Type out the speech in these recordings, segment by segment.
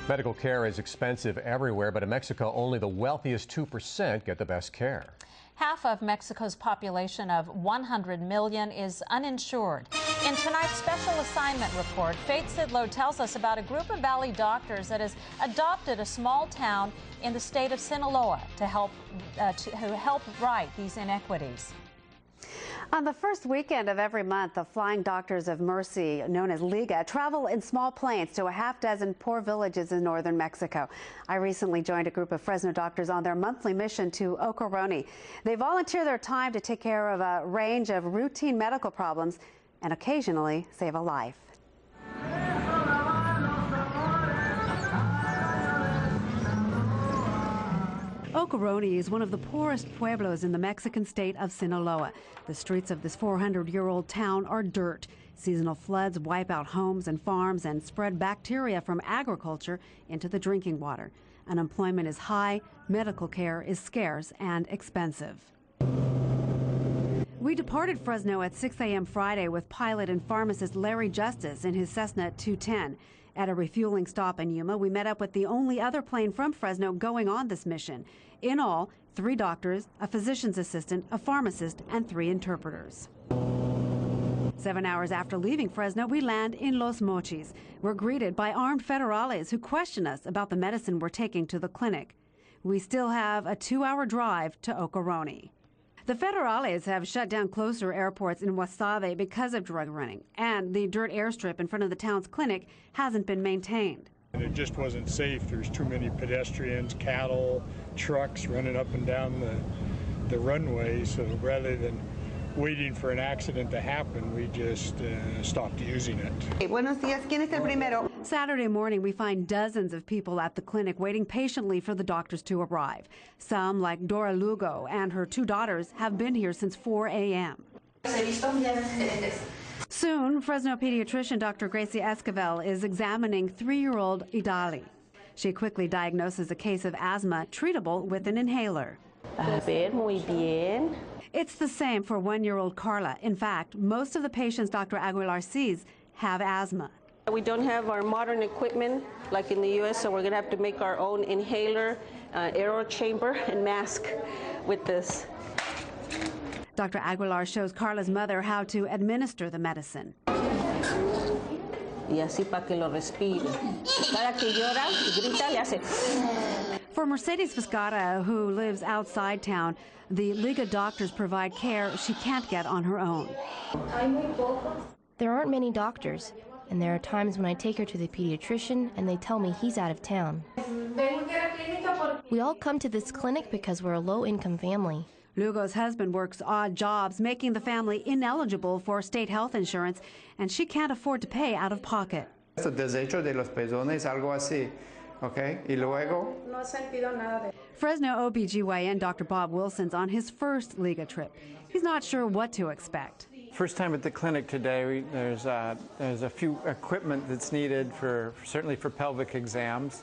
Medical care is expensive everywhere, but in Mexico, only the wealthiest 2% get the best care. Half of Mexico's population of 100 million is uninsured. In tonight's special assignment report, Faith Sidlow tells us about a group of Valley doctors that has adopted a small town in the state of Sinaloa to help right these inequities. On the first weekend of every month, the Flying Doctors of Mercy, known as Liga, travel in small planes to a half-dozen poor villages in northern Mexico. I recently joined a group of Fresno doctors on their monthly mission to Ocoroni. They volunteer their time to take care of a range of routine medical problems and occasionally save a life. Ocoroni is one of the poorest pueblos in the Mexican state of Sinaloa. The streets of this 400-year-old town are dirt. Seasonal floods wipe out homes and farms and spread bacteria from agriculture into the drinking water. Unemployment is high, medical care is scarce and expensive. We departed Fresno at 6 a.m. Friday with pilot and pharmacist Larry Justice in his Cessna 210. At a refueling stop in Yuma, we met up with the only other plane from Fresno going on this mission. In all, 3 doctors, a physician's assistant, a pharmacist, and 3 interpreters. 7 hours after leaving Fresno, we land in Los Mochis. We're greeted by armed federales who question us about the medicine we're taking to the clinic. We still have a 2-hour drive to Ocoroni. The federales have shut down closer airports in Guasave because of drug running, and the dirt airstrip in front of the town's clinic hasn't been maintained. And it just wasn't safe. There's too many pedestrians, cattle, trucks running up and down the runway, so rather than waiting for an accident to happen, we just stopped using it. Buenos días, ¿quién es el primero? Saturday morning, we find dozens of people at the clinic waiting patiently for the doctors to arrive. Some, like Dora Lugo and her 2 daughters, have been here since 4 a.m. Soon, Fresno pediatrician Dr. Gracie Esquivel is examining 3-year-old Idali. She quickly diagnoses a case of asthma treatable with an inhaler. A ver, muy bien. It's the same for 1-year-old Carla. In fact, most of the patients Dr. Aguilar sees have asthma. We don't have our modern equipment like in the U.S., so we're going to have to make our own inhaler, air chamber, and mask with this. Dr. Aguilar shows Carla's mother how to administer the medicine. Y así para que lo respire. Cada que llora, grita, le hace. For Mercedes Vizcara, who lives outside town, the Liga doctors provide care she can't get on her own. There aren't many doctors, and there are times when I take her to the pediatrician and they tell me he's out of town. We all come to this clinic because we're a low-income family. Lugo's husband works odd jobs, making the family ineligible for state health insurance, and she can't afford to pay out of pocket. Desecho de los pezones, algo así. Okay, y luego? No sentido nada. Fresno OBGYN Dr. Bob Wilson's on his first Liga trip. He's not sure what to expect. First time at the clinic today, there's a few equipment that's needed certainly for pelvic exams.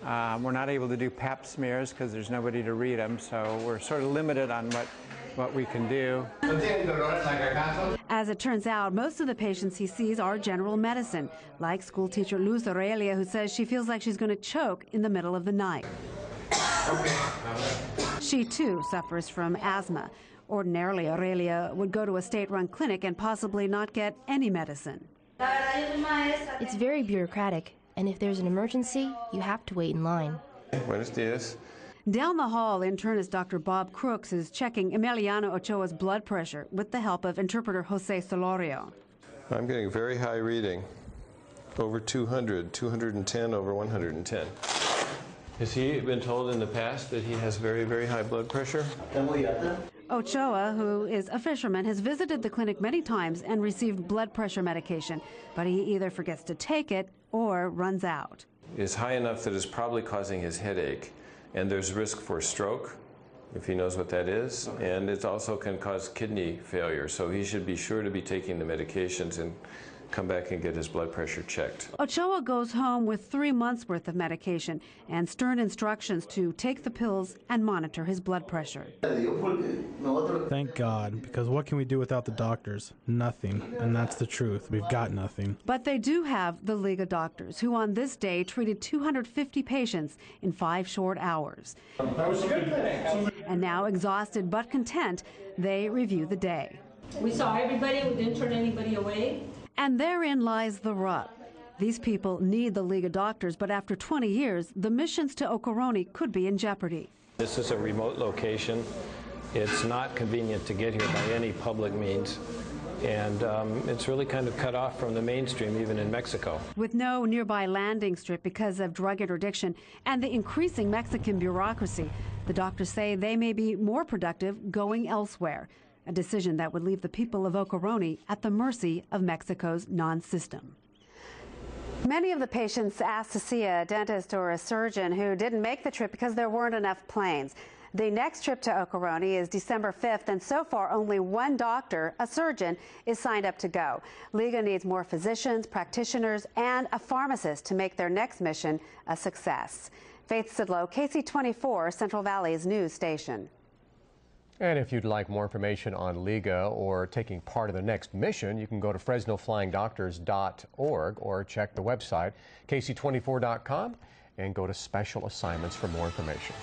We're not able to do pap smears because there's nobody to read them, so we're sort of limited on what we can do. As it turns out, most of the patients he sees are general medicine, like school teacher Luz Aurelia, who says she feels like she's going to choke in the middle of the night. She, too, suffers from asthma. Ordinarily, Aurelia would go to a state-run clinic and possibly not get any medicine. It's very bureaucratic, and if there's an emergency, you have to wait in line. Buenos días. Down the hall, internist Dr. Bob Crooks is checking Emiliano Ochoa's blood pressure with the help of interpreter Jose Solorio. I'm getting a very high reading, over 200, 210 over 110. Has he been told in the past that he has very, very high blood pressure? Ochoa, who is a fisherman, has visited the clinic many times and received blood pressure medication, but he either forgets to take it or runs out. It's high enough that it's probably causing his headache, and there's risk for stroke, if he knows what that is, and it also can cause kidney failure, so he should be sure to be taking the medications and come back and get his blood pressure checked. Ochoa goes home with 3 months' worth of medication and stern instructions to take the pills and monitor his blood pressure. Thank God, because what can we do without the doctors? Nothing, and that's the truth. We've got nothing. But they do have the League of Doctors, who on this day treated 250 patients in 5 short hours. And now, exhausted but content, they review the day. We saw everybody, we didn't turn anybody away. And therein lies the rub. These people need the League of Doctors, but after 20 years, the missions to Ocoroni could be in jeopardy. This is a remote location. It's not convenient to get here by any public means. And it's really kind of cut off from the mainstream, even in Mexico. With no nearby landing strip because of drug interdiction and the increasing Mexican bureaucracy, the doctors say they may be more productive going elsewhere, a decision that would leave the people of Ocoroni at the mercy of Mexico's non-system. Many of the patients asked to see a dentist or a surgeon who didn't make the trip because there weren't enough planes. The next trip to Ocoroni is December 5th, and so far only one doctor, a surgeon, is signed up to go. Liga needs more physicians, practitioners, and a pharmacist to make their next mission a success. Faith Sidlow, KC24, Central Valley's news station. And if you'd like more information on Liga or taking part of the next mission, you can go to FresnoFlyingDoctors.org or check the website, KC24.com, and go to Special Assignments for more information.